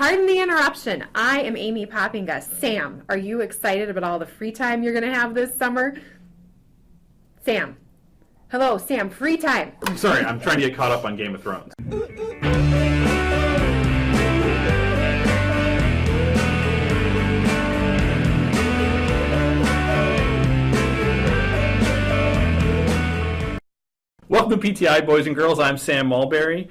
Pardon the interruption. I am Amy Poppinga. Sam, are you excited about all the free time you're going to have this summer? Sam. Hello, Sam. Free time. Sorry, I'm trying to get caught up on Game of Thrones. Welcome to PTI, boys and girls. I'm Sam Mulberry,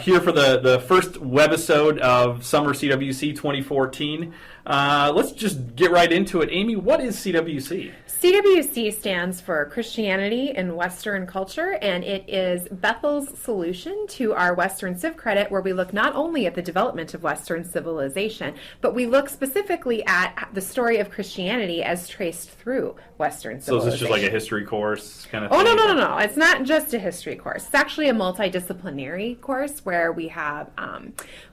here for the first webisode of Summer CWC 2014. Let's just get right into it. Amy, what is CWC? CWC stands for Christianity in Western Culture, and it is Bethel's solution to our Western Civ credit, where we look not only at the development of Western civilization, but we look specifically at the story of Christianity as traced through Western civilization. So is this just like a history course kind of thing? Oh, no. It's not just a history course. It's actually a multidisciplinary course where we have,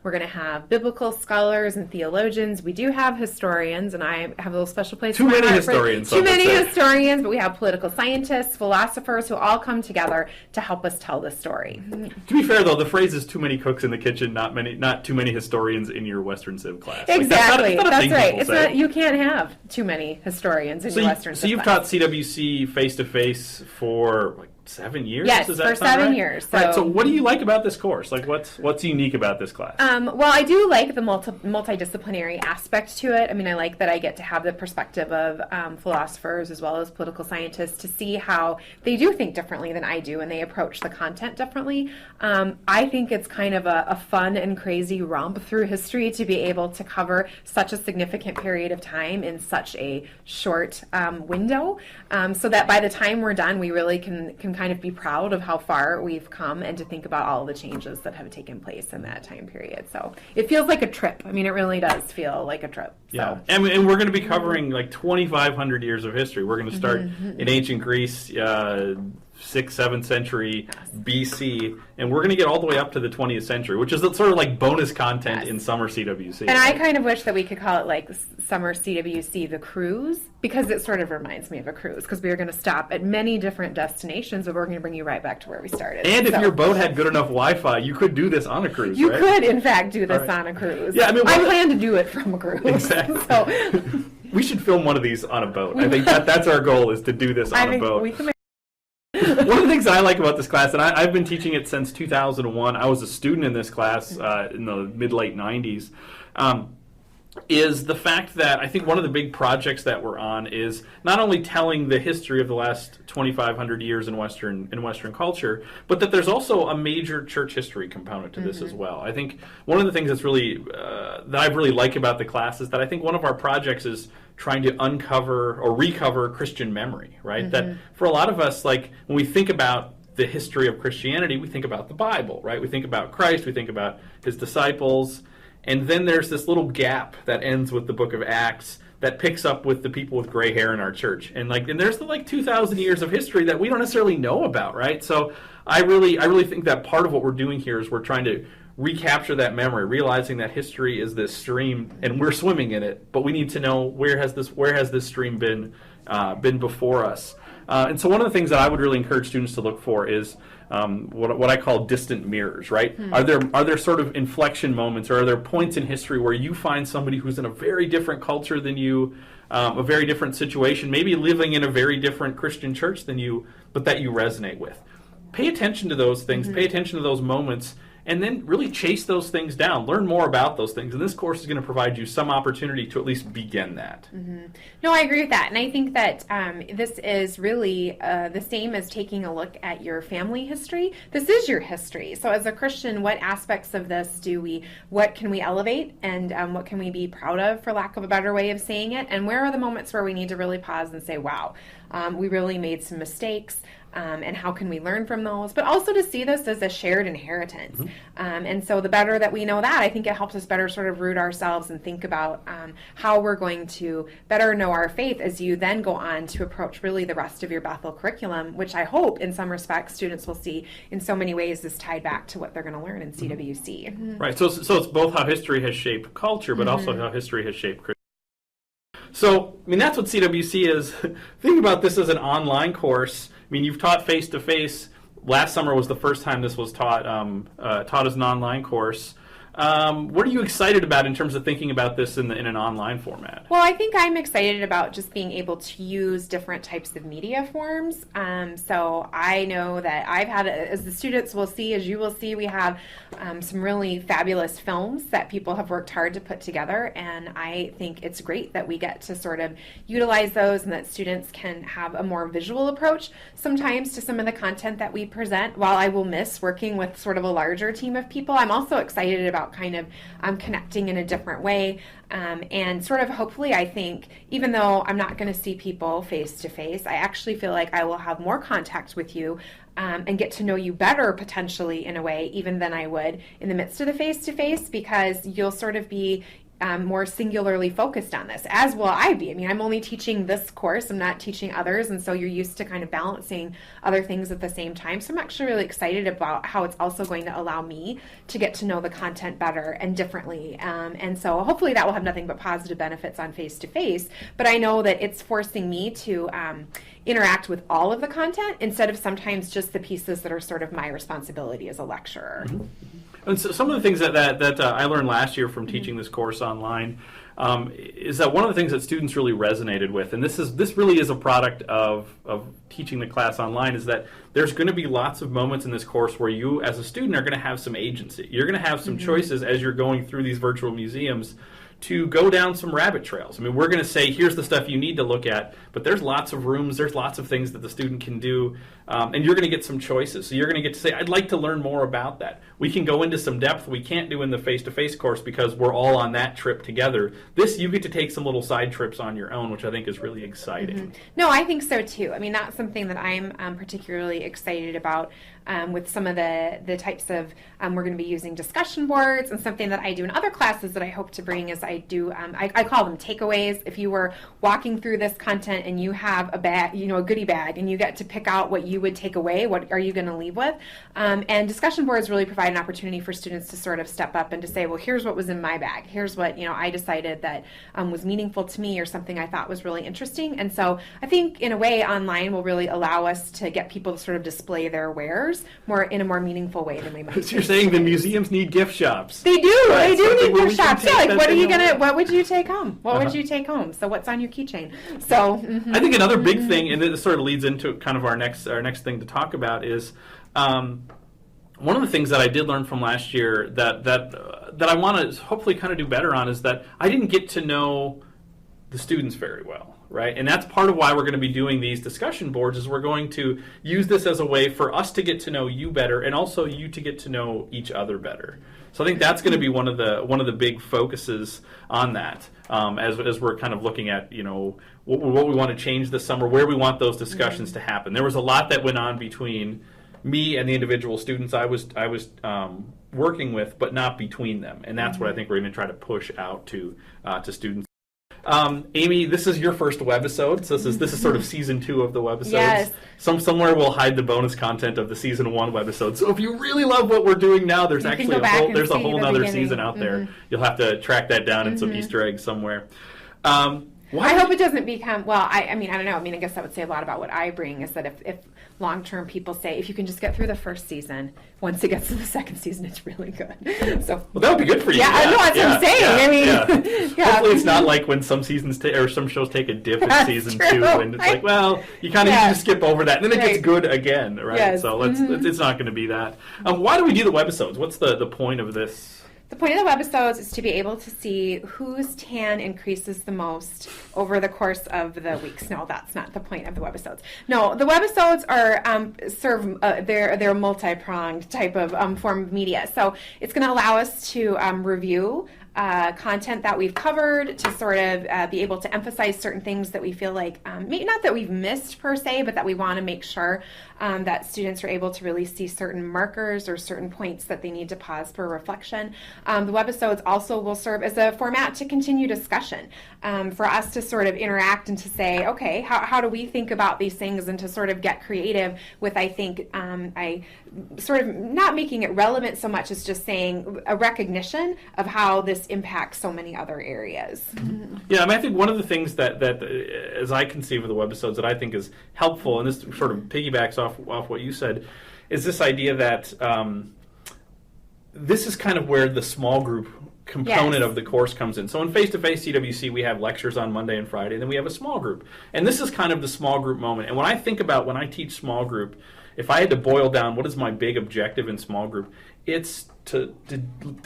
we're going to have biblical scholars and theologians. We do have historians, and I have a little special place. Too many historians. Too many historians, but we have political scientists, philosophers who all come together to help us tell the story. To be fair, though, the phrase is too many cooks in the kitchen, not too many historians in your Western Civ class. Exactly. Like, that's right. It's not, you can't have too many historians in your Western Civ class. So you've taught CWC face-to-face for like 7 years? Yes, Does that for sound 7 right? years. Right. So what do you like about this course? Like, what's unique about this class? Well, I do like the multidisciplinary aspect to it. I mean, I like that I get to have the perspective of philosophers as well as political scientists to see how they do think differently than I do, and they approach the content differently. I think it's kind of a fun and crazy romp through history to be able to cover such a significant period of time in such a short window, so that by the time we're done, we really can kind of be proud of how far we've come and to think about all the changes that have taken place in that time period. So it feels like a trip. I mean, it really does feel like a trip. So. Yeah, and we're going to be covering like 2,500 years of history. We're going to start in ancient Greece, 6th, 7th century BC, and we're going to get all the way up to the 20th century, which is sort of like bonus content in Summer CWC. And I kind of wish that we could call it like Summer CWC the Cruise, because it sort of reminds me of a cruise, because we are going to stop at many different destinations, but we're going to bring you right back to where we started. And if your boat had good enough Wi-Fi, you could do this on a cruise, You right? could, in fact, do this on a cruise. Yeah, I mean, I plan to do it from a cruise. Exactly. So. We should film one of these on a boat. I think that's our goal, is to do this on a boat. One of the things I like about this class, and I've been teaching it since 2001. I was a student in this class in the mid-late 90s, is the fact that I think one of the big projects that we're on is not only telling the history of the last 2,500 years in Western culture, but that there's also a major church history component to this as well. I think one of the things that's really that I really like about the class is that I think one of our projects is trying to uncover or recover Christian memory, right? That for a lot of us, like when we think about the history of Christianity, we think about the Bible, right? We think about Christ, we think about his disciples, and then there's this little gap that ends with the book of Acts that picks up with the people with gray hair in our church. And there's the 2,000 years of history that we don't necessarily know about, right? So I really think that part of what we're doing here is we're trying to recapture that memory, realizing that history is this stream and we're swimming in it, but we need to know where has this stream been before us. And so one of the things that I would really encourage students to look for is what I call distant mirrors, right? Are there sort of inflection moments, or are there points in history where you find somebody who's in a very different culture than you, a very different situation, maybe living in a very different Christian church than you, but that you resonate with? Pay attention to those things, pay attention to those moments, and then really chase those things down. Learn more about those things. And this course is going to provide you some opportunity to at least begin that. No, I agree with that. And I think that this is really the same as taking a look at your family history. This is your history. So as a Christian, what aspects of this what can we elevate, and what can we be proud of, for lack of a better way of saying it? And where are the moments where we need to really pause and say, wow, we really made some mistakes. And how can we learn from those, but also to see this as a shared inheritance. And so the better that we know that, I think it helps us better sort of root ourselves and think about how we're going to better know our faith as you then go on to approach really the rest of your Bethel curriculum, which I hope in some respects students will see in so many ways is tied back to what they're going to learn in CWC. Right, so it's both how history has shaped culture, but also how history has shaped Christianity. So, I mean, that's what CWC is. Think about this as an online course. I mean, you've taught face-to-face. Last summer was the first time this was taught as an online course. What are you excited about in terms of thinking about this in an online format? Well, I think I'm excited about just being able to use different types of media forms. So I know that I've had, as the students will see, as you will see, we have some really fabulous films that people have worked hard to put together, and I think it's great that we get to sort of utilize those and that students can have a more visual approach sometimes to some of the content that we present. While I will miss working with sort of a larger team of people, I'm also excited about kind of connecting in a different way, and sort of hopefully, I think, even though I'm not going to see people face to face, I actually feel like I will have more contact with you and get to know you better potentially in a way even than I would in the midst of the face to face, because you'll sort of be more singularly focused on this, as will I be. I mean, I'm only teaching this course, I'm not teaching others, and so you're used to kind of balancing other things at the same time. So I'm actually really excited about how it's also going to allow me to get to know the content better and differently. And so hopefully that will have nothing but positive benefits on face-to-face, but I know that it's forcing me to interact with all of the content instead of sometimes just the pieces that are sort of my responsibility as a lecturer. Mm-hmm. And so some of the things that I learned last year from teaching this course online is that one of the things that students really resonated with, and this really is a product of teaching the class online, is that there's going to be lots of moments in this course where you as a student are going to have some agency. You're going to have some choices as you're going through these virtual museums to go down some rabbit trails. I mean, we're going to say, here's the stuff you need to look at, but there's lots of rooms, there's lots of things that the student can do, and you're going to get some choices. So you're going to get to say, I'd like to learn more about that. We can go into some depth we can't do in the face-to-face course because we're all on that trip together. This, you get to take some little side trips on your own, which I think is really exciting. Mm-hmm. No, I think so too. I mean, that's something that I'm particularly excited about with some of the types of, we're going to be using discussion boards, and something that I do in other classes that I hope to bring is I do, I call them takeaways. If you were walking through this content and you have a bag, a goodie bag, and you get to pick out what you would take away, what are you going to leave with? And discussion boards really provide an opportunity for students to sort of step up and to say, well, here's what was in my bag. Here's what, I decided that was meaningful to me, or something I thought was really interesting. And so I think in a way online will really allow us to get people to sort of display their wares in a more meaningful way than we might. So you're saying the museums need gift shops. They do. Right. They do need gift shops. Yeah, like what would you take home? What would you take home? So what's on your keychain? So I think another big thing, and this sort of leads into kind of our next thing to talk about, is one of the things that I did learn from last year that I want to hopefully kind of do better on is that I didn't get to know the students very well, right? And that's part of why we're going to be doing these discussion boards, is we're going to use this as a way for us to get to know you better, and also you to get to know each other better. So I think that's going to be one of the big focuses on that, as we're kind of looking at what we want to change this summer, where we want those discussions to happen. There was a lot that went on between me and the individual students I was working with, but not between them, and that's what I think we're going to try to push out to students. Amy, this is your first webisode, so this is sort of season 2 of the webisodes. Yes. Somewhere we'll hide the bonus content of the season 1 webisode. So if you really love what we're doing now, there's actually a whole other season out there. You'll have to track that down in some Easter eggs somewhere. I hope it doesn't become, well, I mean, I don't know. I mean, I guess that would say a lot about what I bring, is that if long-term people say, if you can just get through the first season, once it gets to the second season, it's really good. So, well, that would be good for you. Yeah, I know what I'm saying. I mean, hopefully it's not like when some seasons or some shows take a dip in season 2, and it's like, well, you kind of need to skip over that, and then it gets good again, right? Yes. So it's not going to be that. Why do we do the webisodes? What's the point of this? The point of the webisodes is to be able to see whose tan increases the most over the course of the weeks. No, that's not the point of the webisodes. No, the webisodes are they're multi-pronged type of form of media. So it's going to allow us to review content that we've covered, to sort of be able to emphasize certain things that we feel like, maybe not that we've missed per se, but that we want to make sure that students are able to really see certain markers or certain points that they need to pause for reflection. The webisodes also will serve as a format to continue discussion, for us to sort of interact and to say, okay, how do we think about these things, and to sort of get creative with, I think, I sort of not making it relevant so much as just saying a recognition of how this impacts so many other areas. Yeah, I mean, I think one of the things that as I conceive of the webisodes that I think is helpful, and this sort of piggybacks off what you said, is this idea that this is kind of where the small group component of the course comes in. So in face-to-face CWC, we have lectures on Monday and Friday, and then we have a small group. And this is kind of the small group moment. And when I think about when I teach small group, if I had to boil down what is my big objective in small group, it's to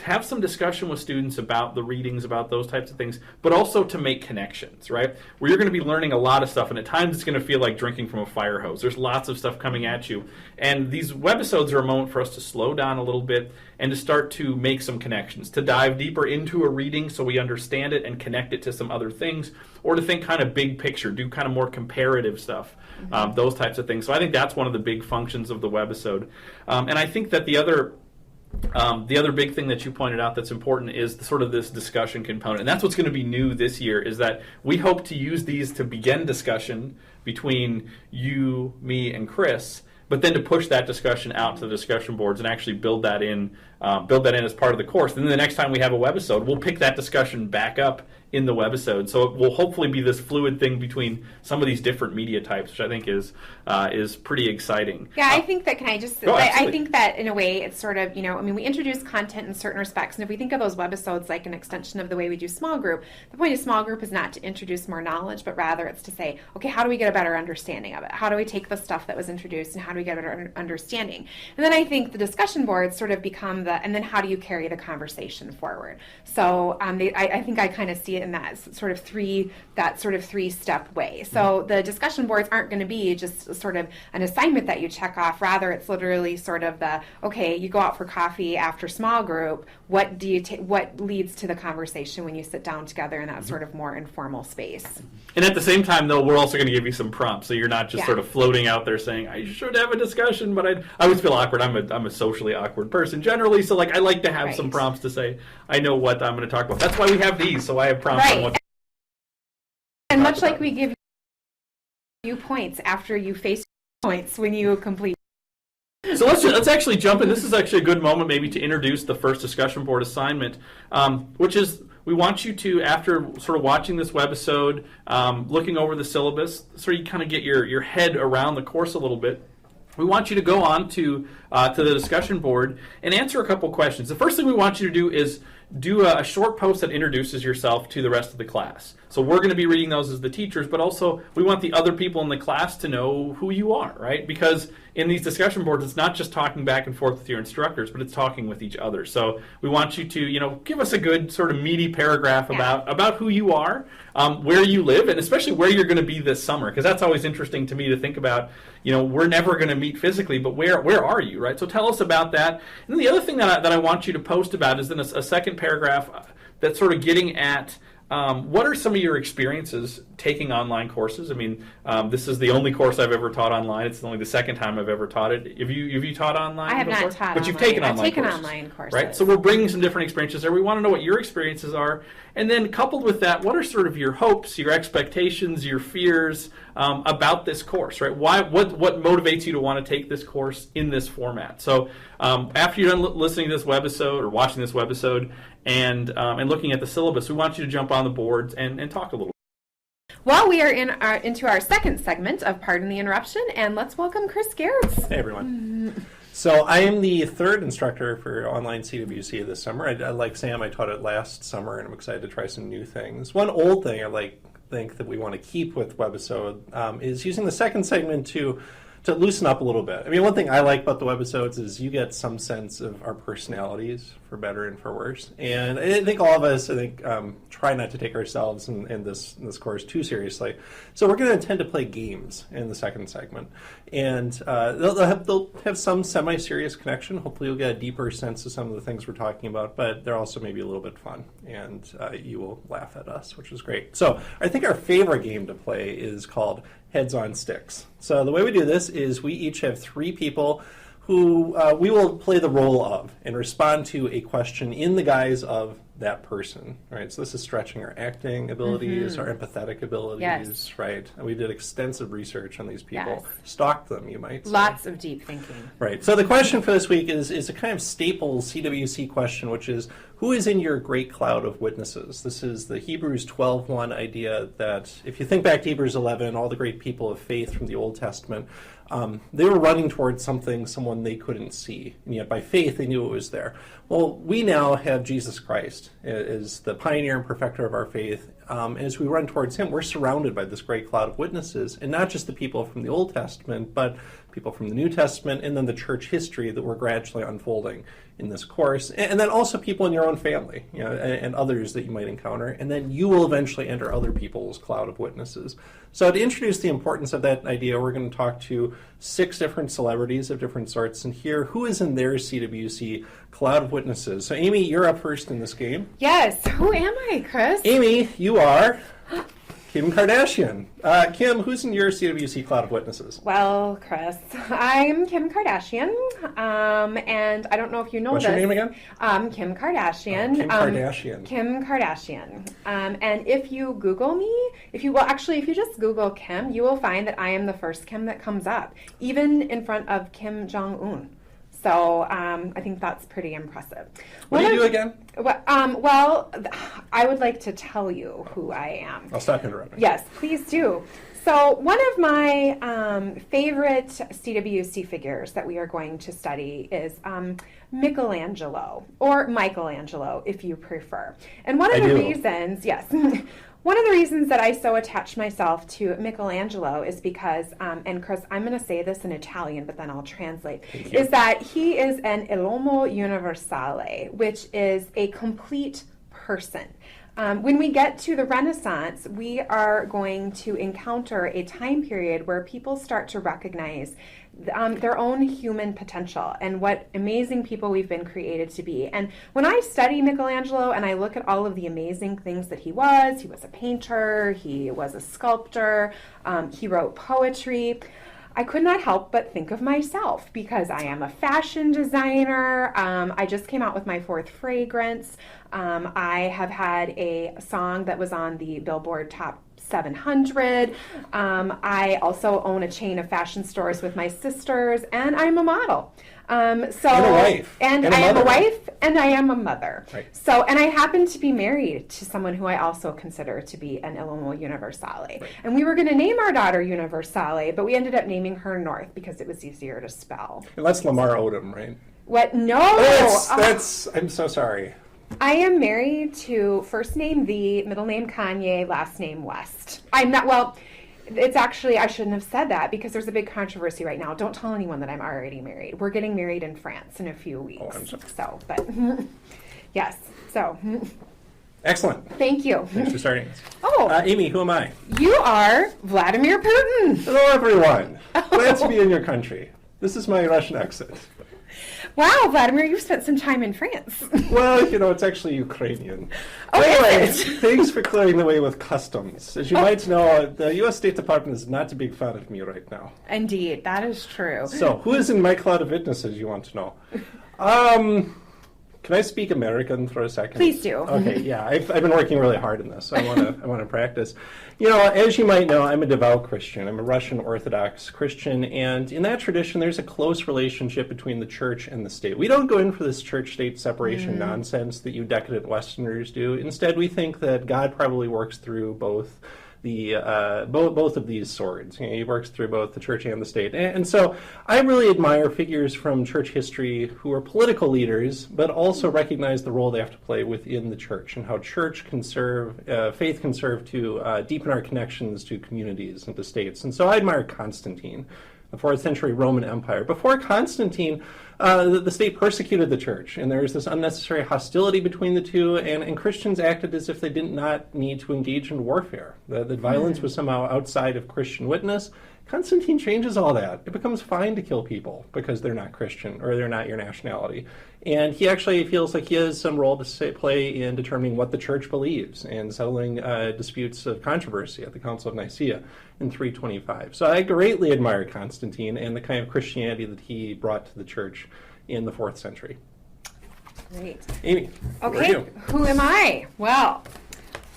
have some discussion with students about the readings, about those types of things, but also to make connections, right? Where you're going to be learning a lot of stuff, and at times it's going to feel like drinking from a fire hose. There's lots of stuff coming at you. And these webisodes are a moment for us to slow down a little bit and to start to make some connections, to dive deeper into a reading so we understand it and connect it to some other things, or to think kind of big picture, do kind of more comparative stuff, those types of things. So I think that's one of the big functions of the webisode. And I think that the other big thing that you pointed out that's important is sort of this discussion component. And that's what's going to be new this year, is that we hope to use these to begin discussion between you, me, and Chris, but then to push that discussion out to the discussion boards and actually build that in as part of the course. And then the next time we have a webisode, we'll pick that discussion back up in the webisode. So it will hopefully be this fluid thing between some of these different media types, which I think is pretty exciting. Yeah, I think that, I think that in a way it's sort of, we introduce content in certain respects, and if we think of those webisodes like an extension of the way we do small group, the point of small group is not to introduce more knowledge, but rather it's to say, okay, how do we get a better understanding of it? How do we take the stuff that was introduced and how do we get a better understanding? And then I think the discussion boards sort of become and then how do you carry the conversation forward? So I think I kind of see it in that sort of three-step way. So the discussion boards aren't going to be just sort of an assignment that you check off. Rather, it's literally sort of you go out for coffee after small group. What leads to the conversation when you sit down together in that sort of more informal space? And at the same time, though, we're also going to give you some prompts, so you're not just sort of floating out there saying, I should have a discussion, but I always feel awkward. I'm a socially awkward person generally, so I like to have some prompts to say, I know what I'm going to talk about. That's why we have these, so I have prompts on what. And much like we give you points after you face points when you complete. So let's actually jump in. This is actually a good moment maybe to introduce the first discussion board assignment, which is we want you to, after sort of watching this webisode, looking over the syllabus, so you kind of get your head around the course a little bit. We want you to go on to the discussion board and answer a couple questions. The first thing we want you to do is do a short post that introduces yourself to the rest of the class. So we're going to be reading those as the teachers, but also we want the other people in the class to know who you are, right? Because in these discussion boards, it's not just talking back and forth with your instructors, but it's talking with each other. So we want you to, give us a good sort of meaty paragraph about who you are, where you live, and especially where you're going to be this summer, because that's always interesting to me to think about. We're never going to meet physically, but where are you, right? So tell us about that. And then the other thing that I want you to post about is then a second paragraph that's sort of getting at what are some of your experiences taking online courses? I mean, this is the only course I've ever taught online. It's only the second time I've ever taught it. Have you taught online? I have before? not taught but online. You've taken online I've taken courses, online courses. right? So we're bringing some different experiences there. We want to know what your experiences are. And then coupled with that, what are sort of your hopes, your expectations, your fears about this course, right? What motivates you to want to take this course in this format? So after you're done listening to this webisode or watching this webisode and looking at the syllabus, we want you to jump on the boards and talk a little. Well, we are into our second segment of Pardon the Interruption, and let's welcome Chris Gehrz. Hey, everyone. So I am the third instructor for online CWC this summer. I like Sam, I taught it last summer, and I'm excited to try some new things. One old thing I think that we want to keep with Webisode is using the second segment to loosen up a little bit. I mean, one thing I like about the webisodes is you get some sense of our personalities, for better and for worse. And I think all of us, try not to take ourselves and this course too seriously. So we're going to intend to play games in the second segment. And they'll have some semi-serious connection. Hopefully you'll get a deeper sense of some of the things we're talking about, but they're also maybe a little bit fun. And you will laugh at us, which is great. So I think our favorite game to play is called Heads on Sticks. So the way we do this is we each have three people who we will play the role of and respond to a question in the guise of that person, right? So this is stretching our acting abilities, our empathetic abilities, right? And we did extensive research on these people, stalked them, you might say. Lots of deep thinking. Right. So the question for this week is a kind of staple CWC question, which is, who is in your great cloud of witnesses? This is the Hebrews 12:1 idea that if you think back to Hebrews 11, all the great people of faith from the Old Testament, they were running towards someone they couldn't see, and yet by faith they knew it was there. Well, we now have Jesus Christ as the pioneer and perfecter of our faith. As we run towards him, we're surrounded by this great cloud of witnesses, and not just the people from the Old Testament, but people from the New Testament, and then the church history that we're gradually unfolding in this course, and then also people in your own family, and others that you might encounter, and then you will eventually enter other people's cloud of witnesses. So to introduce the importance of that idea, we're going to talk to 6 different celebrities of different sorts and hear who is in their CWC cloud of witnesses. So Amy, you're up first in this game. Yes. Who am I, Chris? Amy, you are Kim Kardashian. Kim, who's in your CWC cloud of witnesses? Well, Chris, I'm Kim Kardashian, and I don't know if you know What's this. your name again? Kim Kardashian. Kim Kardashian. Kim Kardashian. And if you Google me, if you just Google Kim, you will find that I am the first Kim that comes up, even in front of Kim Jong-un. So I think that's pretty impressive. What do you do again? Well, I would like to tell you who I am. I'll stop interrupting. Yes, please do. So one of my favorite CWC figures that we are going to study is Michelangelo, or Michelangelo, if you prefer. And one of the reasons, one of the reasons that I so attach myself to Michelangelo is because, and Chris, I'm going to say this in Italian, but then I'll translate, is that he is an l'uomo universale, which is a complete person. When we get to the Renaissance, we are going to encounter a time period where people start to recognize their own human potential and what amazing people we've been created to be. And when I study Michelangelo and I look at all of the amazing things that he was a painter, he was a sculptor, he wrote poetry, I could not help but think of myself because I am a fashion designer. I just came out with my 4th fragrance. I have had a song that was on the Billboard Top 700. I also own a chain of fashion stores with my sisters, and I'm a model. And a wife. And I am a wife, and I am a mother. Right. So, and I happen to be married to someone who I also consider to be an l'uomo universale. Right. And we were going to name our daughter Universale, but we ended up naming her North because it was easier to spell. And that's Lamar Odom, right? What? No. That's I'm so sorry. I am married to first name The, middle name Kanye, last name West. I'm not, well, it's actually, I shouldn't have said that because there's a big controversy right now. Don't tell anyone that I'm already married. We're getting married in France in a few weeks. Oh, I'm sorry. So, but yes, so. Excellent. Thank you. Thanks for starting us. Oh. Amy, who am I? You are Vladimir Putin. Hello, everyone. Glad to be in your country. This is my Russian exit. Wow, Vladimir, you've spent some time in France. Well, it's actually Ukrainian. Oh, anyway, thanks for clearing the way with customs. As you might know, the U.S. State Department is not a big fan of me right now. Indeed, that is true. So, who is in my cloud of witnesses, you want to know? Can I speak American for a second? Please do. Okay, yeah, I've been working really hard in this, so I want to practice. As you might know, I'm a devout Christian. I'm a Russian Orthodox Christian, and in that tradition, there's a close relationship between the church and the state. We don't go in for this church-state separation nonsense that you decadent Westerners do. Instead, we think that God probably works through both of these swords. He works through both the church and the state. And so I really admire figures from church history who are political leaders, but also recognize the role they have to play within the church and how church can serve, faith can serve to deepen our connections to communities and to states. And so I admire Constantine, the 4th century Roman Empire. Before Constantine, the state persecuted the church, and there was this unnecessary hostility between the two, and Christians acted as if they did not need to engage in warfare. That violence was somehow outside of Christian witness. Constantine changes all that. It becomes fine to kill people because they're not Christian or they're not your nationality. And he actually feels like he has some role to play in determining what the church believes and settling disputes of controversy at the Council of Nicaea in 325. So I greatly admire Constantine and the kind of Christianity that he brought to the church in the 4th century. Great. Amy, who are Okay, you? who am I? Well,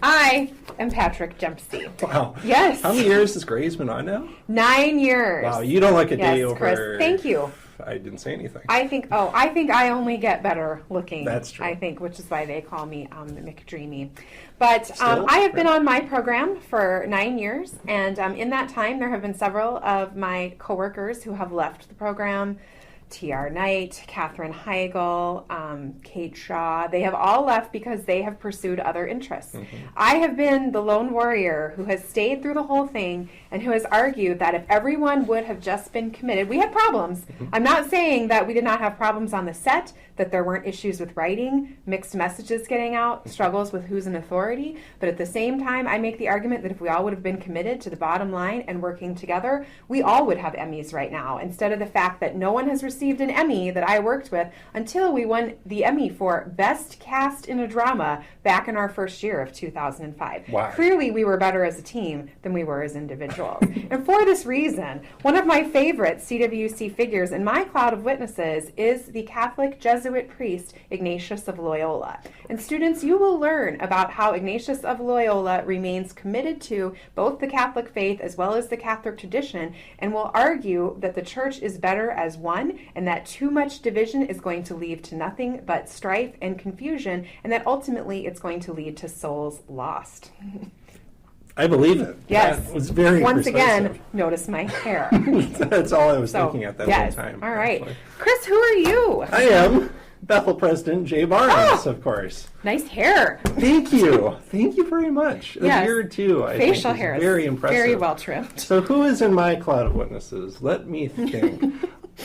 I am Patrick Dempsey. Wow. Yes. How many years has Gray's been on now? 9 years. Wow, you don't look a day Yes, over. Chris, thank you. I didn't say anything. I think I only get better looking. That's true. I think, which is why they call me McDreamy. But Still? I have been on my program for 9 years, and in that time, there have been several of my coworkers who have left the program. T.R. Knight, Katherine Heigl, Kate Shaw. They have all left because they have pursued other interests. Mm-hmm. I have been the lone warrior who has stayed through the whole thing and who has argued that if everyone would have just been committed, we had problems. Mm-hmm. I'm not saying that we did not have problems on the set, that there weren't issues with writing, mixed messages getting out, struggles with who's in authority, but at the same time, I make the argument that if we all would have been committed to the bottom line and working together, we all would have Emmys right now, instead of the fact that no one has received an Emmy that I worked with until we won the Emmy for Best Cast in a Drama back in our first year of 2005. Wow. Clearly, we were better as a team than we were as individuals. And for this reason, one of my favorite CWC figures in my cloud of witnesses is the Catholic Jesuit priest Ignatius of Loyola. And students, you will learn about how Ignatius of Loyola remains committed to both the Catholic faith as well as the Catholic tradition, and will argue that the church is better as one, and that too much division is going to lead to nothing but strife and confusion, and that ultimately it's going to lead to souls lost. I believe it. Yes. That was very Once persuasive. again, notice my hair. That's all I was So, thinking at that yes. one time. All right. actually. Chris, who are you? I am Bethel President Jay Barnes, Oh! of course. Nice hair. Thank you. Thank you very much. The Yes. beard, too, I Facial think is hair. is very impressive. Very well trimmed. So who is in my cloud of witnesses? Let me think.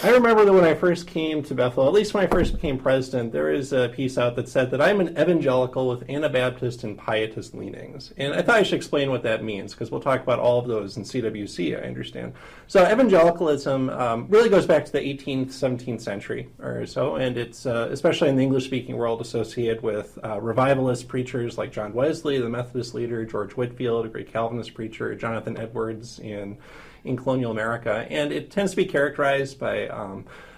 I remember that when I first came to Bethel, at least when I first became president, there was a piece out that said that I'm an evangelical with Anabaptist and pietist leanings. And I thought I should explain what that means, because we'll talk about all of those in CWC, I understand. So evangelicalism really goes back to the 18th, 17th century or so, and it's especially in the English-speaking world associated with revivalist preachers like John Wesley, the Methodist leader, George Whitefield, a great Calvinist preacher, Jonathan Edwards in colonial America, and it tends to be characterized by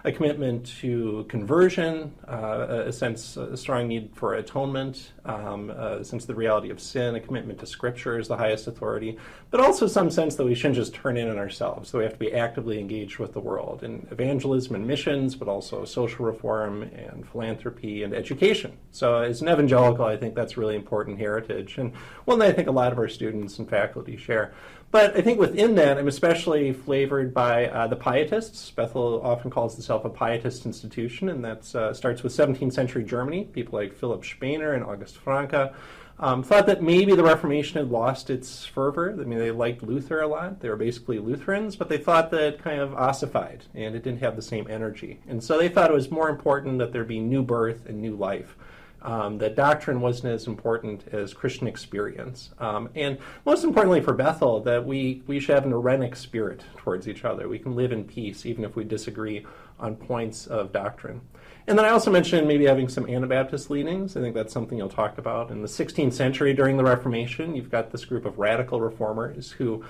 a commitment to conversion, a strong need for atonement, a sense of the reality of sin, a commitment to Scripture as the highest authority, but also some sense that we shouldn't just turn in on ourselves, so we have to be actively engaged with the world in evangelism and missions, but also social reform and philanthropy and education. So as an evangelical, I think that's a really important heritage, and one that I think a lot of our students and faculty share. But I think within that, I'm especially flavored by the pietists. Bethel often calls itself a pietist institution, and that starts with 17th century Germany. People like Philipp Spener and August Franke thought that maybe the Reformation had lost its fervor. I mean, they liked Luther a lot. They were basically Lutherans, but they thought that it kind of ossified, and it didn't have the same energy. And so they thought it was more important that there be new birth and new life. That doctrine wasn't as important as Christian experience. And most importantly for Bethel, that we should have an Irenic spirit towards each other. We can live in peace even if we disagree on points of doctrine. And then I also mentioned maybe having some Anabaptist leanings. I think that's something you'll talk about. In the 16th century, during the Reformation, you've got this group of radical reformers who,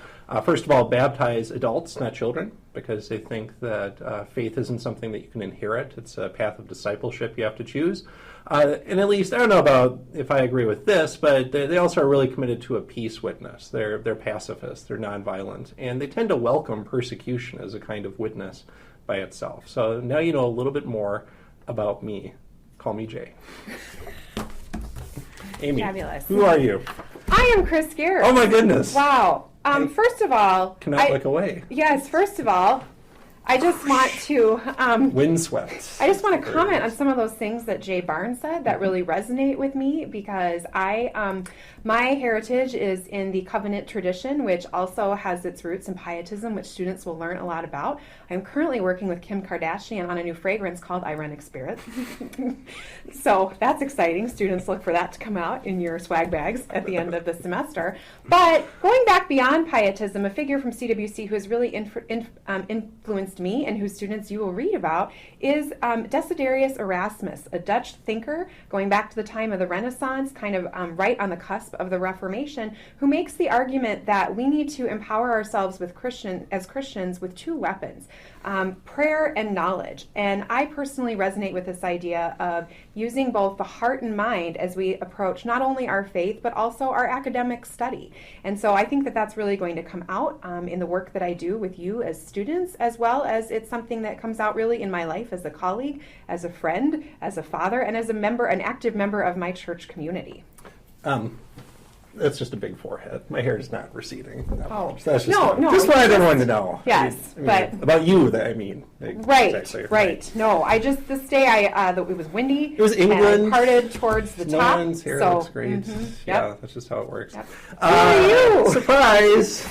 first of all, baptize adults, not children, because they think that faith isn't something that you can inherit. It's a path of discipleship you have to choose. And at least, I don't know about if I agree with this, but they also are really committed to a peace witness. They're pacifists, they're nonviolent, and they tend to welcome persecution as a kind of witness by itself. So now you know a little bit more about me. Call me Jay. Amy, Fabulous. who are you? I am Chris Gehrz. Oh my goodness. Wow. First of all, Cannot look away. Yes, first of all, I just want to Windswept. I just want to comment on some of those things that Jay Barnes said that really resonate with me, because my heritage is in the covenant tradition, which also has its roots in pietism, which students will learn a lot about. I'm currently working with Kim Kardashian on a new fragrance called Irenic Spirit. So that's exciting. Students look for that to come out in your swag bags at the end of the semester. But going back beyond pietism, a figure from CWC who has really influenced me and whose students you will read about is Desiderius Erasmus, a Dutch thinker going back to the time of the Renaissance, kind of right on the cusp of the Reformation, who makes the argument that we need to empower ourselves as Christians with two weapons, prayer and knowledge. And I personally resonate with this idea of using both the heart and mind as we approach not only our faith, but also our academic study. And so I think that that's really going to come out in the work that I do with you as students, as well as it's something that comes out really in my life as a colleague, as a friend, as a father, and as a member, an active member of my church community. That's just a big forehead. My hair is not receding. Oh. So that's just No. Just what I didn't want to know. Yes, but about you, right. Exactly. No, this day it was windy. It was England. And I parted towards the no top. one's hair so, looks great. Yeah, that's just how it works. Yep. Who are you? Surprise!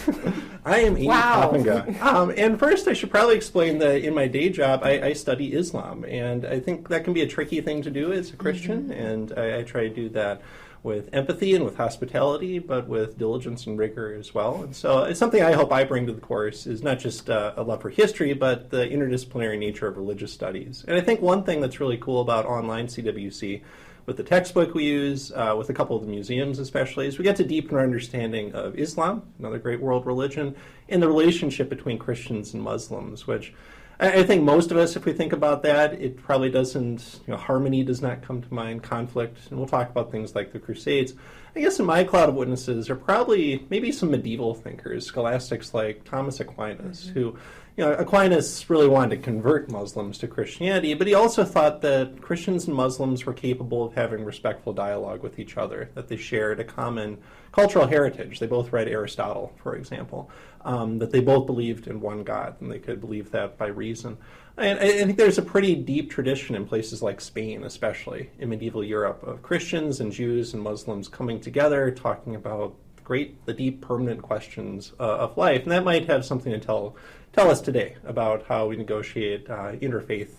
I am Ian Wow. Poppinga. And first, I should probably explain that in my day job, I study Islam, and I think that can be a tricky thing to do as a Christian, and I try to do that with empathy and with hospitality, but with diligence and rigor as well. And so it's something I hope I bring to the course is not just a love for history, but the interdisciplinary nature of religious studies. And I think one thing that's really cool about online CWC, with the textbook we use, with a couple of the museums especially, is we get to deepen our understanding of Islam, another great world religion, and the relationship between Christians and Muslims, which I think most of us, if we think about that, it probably doesn't, harmony does not come to mind, conflict, and we'll talk about things like the Crusades. I guess in my cloud of witnesses are probably maybe some medieval thinkers, scholastics like Thomas Aquinas, who, Aquinas really wanted to convert Muslims to Christianity, but he also thought that Christians and Muslims were capable of having respectful dialogue with each other, that they shared a common cultural heritage. They both read Aristotle, for example, that they both believed in one God, and they could believe that by reason. And I think there's a pretty deep tradition in places like Spain, especially in medieval Europe, of Christians and Jews and Muslims coming together, talking about the deep, permanent questions of life. And that might have something to tell us today about how we negotiate interfaith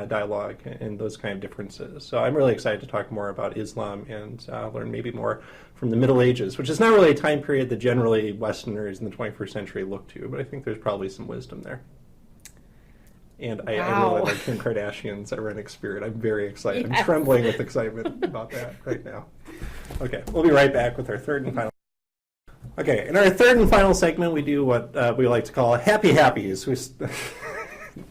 dialogue and those kind of differences. So I'm really excited to talk more about Islam and learn maybe more from the Middle Ages, which is not really a time period that generally Westerners in the 21st century look to, but I think there's probably some wisdom there. And I really like Kim Kardashian's ironic spirit. I'm very excited. Yes. I'm trembling with excitement about that right now. Okay, we'll be right back with our third and final. Okay, in our third and final segment, we do what we like to call Happy Happies.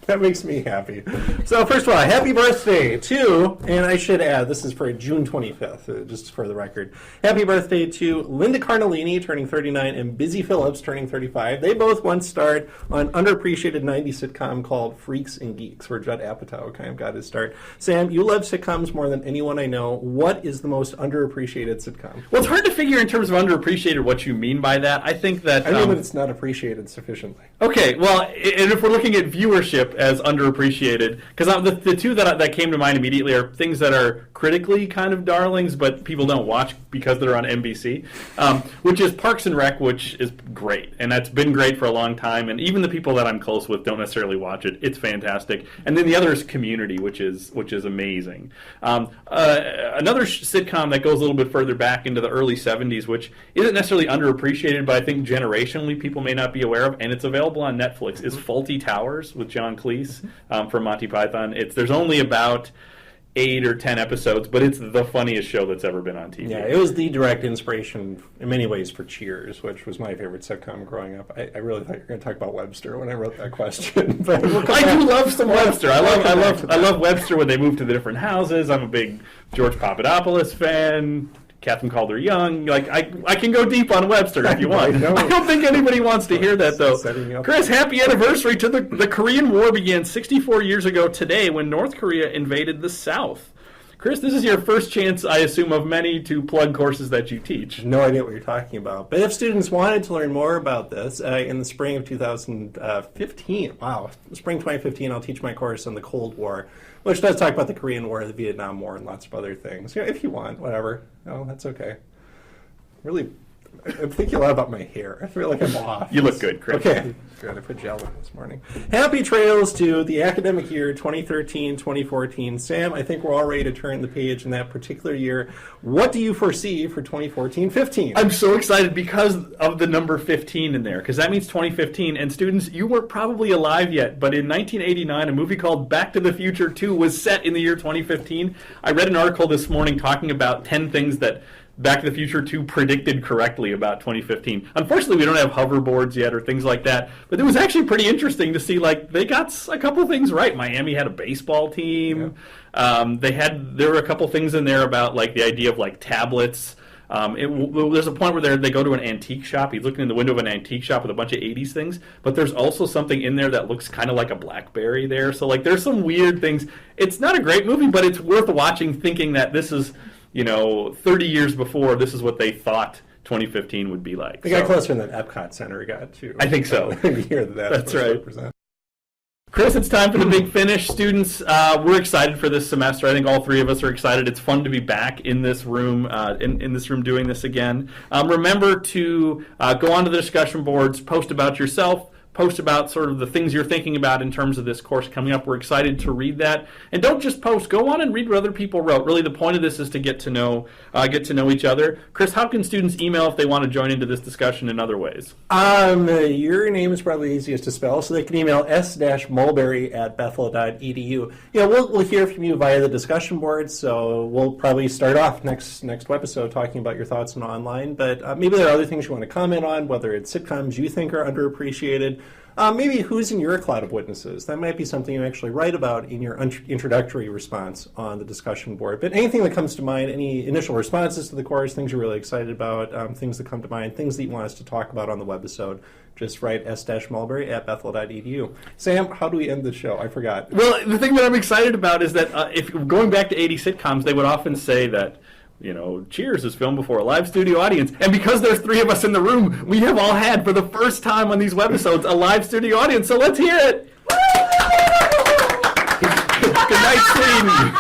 That makes me happy. So first of all, happy birthday to, and I should add, this is for June 25th, just for the record. Happy birthday to Linda Cardellini, turning 39, and Busy Phillips, turning 35. They both once starred on an underappreciated 90s sitcom called Freaks and Geeks, where Judd Apatow kind of got his start. Sam, you love sitcoms more than anyone I know. What is the most underappreciated sitcom? Well, it's hard to figure in terms of underappreciated what you mean by that. I think that... I mean that it's not appreciated sufficiently. Okay, well, and if we're looking at viewership as underappreciated, because the two that came to mind immediately are things that are critically kind of darlings, but people don't watch because they're on NBC, which is Parks and Rec, which is great, and that's been great for a long time, and even the people that I'm close with don't necessarily watch it. It's fantastic. And then the other is Community, which is amazing. Another sitcom that goes a little bit further back into the early 70s, which isn't necessarily underappreciated, but I think generationally people may not be aware of, and it's available on Netflix, is Fawlty Towers with John Cleese from Monty Python. There's only about 8 or 10 episodes, but it's the funniest show that's ever been on TV. Yeah, it was the direct inspiration in many ways for Cheers, which was my favorite sitcom growing up. I really thought you were going to talk about Webster when I wrote that question. But I do love some Webster. I love Webster when they move to the different houses. I'm a big George Papadopoulos fan. Catherine Calder-Young. I can go deep on Webster if you want. I don't think anybody wants to hear that, though. Chris, happy anniversary to the Korean War began 64 years ago today when North Korea invaded the South. Chris, this is your first chance, I assume, of many to plug courses that you teach. No idea what you're talking about. But if students wanted to learn more about this, in the spring of 2015, spring 2015, I'll teach my course on the Cold War, which does talk about the Korean War, the Vietnam War, and lots of other things. If you want, whatever. No, that's okay. Really, I'm thinking a lot about my hair. I feel like I'm off. You look good, Chris. Okay. Good. I put gel in this morning. Happy trails to the academic year 2013-2014. Sam, I think we're all ready to turn the page in that particular year. What do you foresee for 2014-15? I'm so excited because of the number 15 in there, because that means 2015. And students, you weren't probably alive yet, but in 1989, a movie called Back to the Future 2 was set in the year 2015. I read an article this morning talking about 10 things that Back to the Future 2 predicted correctly about 2015. Unfortunately, we don't have hoverboards yet or things like that, but it was actually pretty interesting to see, like, they got a couple things right. Miami had a baseball team. Yeah. There were a couple things in there about, like, the idea of, like, tablets. There's a point where they go to an antique shop. He's looking in the window of an antique shop with a bunch of 80s things, but there's also something in there that looks kind of like a BlackBerry there. So, like, there's some weird things. It's not a great movie, but it's worth watching, thinking that this is, 30 years before, this is what they thought 2015 would be like. They got closer than Epcot Center got, too. I think so. That's right. Chris, it's time for the big finish. Students, we're excited for this semester. I think all three of us are excited. It's fun to be back in this room, in this room doing this again. Remember to go onto the discussion boards, post about yourself, post about sort of the things you're thinking about in terms of this course coming up. We're excited to read that. And don't just post. Go on and read what other people wrote. Really, the point of this is to get to know each other. Chris, how can students email if they want to join into this discussion in other ways? Your name is probably easiest to spell, so they can email s-mulberry@bethel.edu. We'll hear from you via the discussion boards, so we'll probably start off next webisode talking about your thoughts on online, but maybe there are other things you want to comment on, whether it's sitcoms you think are underappreciated. Maybe who's in your cloud of witnesses. That might be something you actually write about in your introductory response on the discussion board. But anything that comes to mind, any initial responses to the course, things you're really excited about, things that come to mind, things that you want us to talk about on the webisode, just write s-mulberry@bethel.edu. Sam, how do we end the show? I forgot. Well, the thing that I'm excited about is that if going back to 80 sitcoms, they would often say that Cheers is filmed before a live studio audience. And because there's three of us in the room, we have all had, for the first time on these webisodes, a live studio audience. So let's hear it. Good night, Sweden.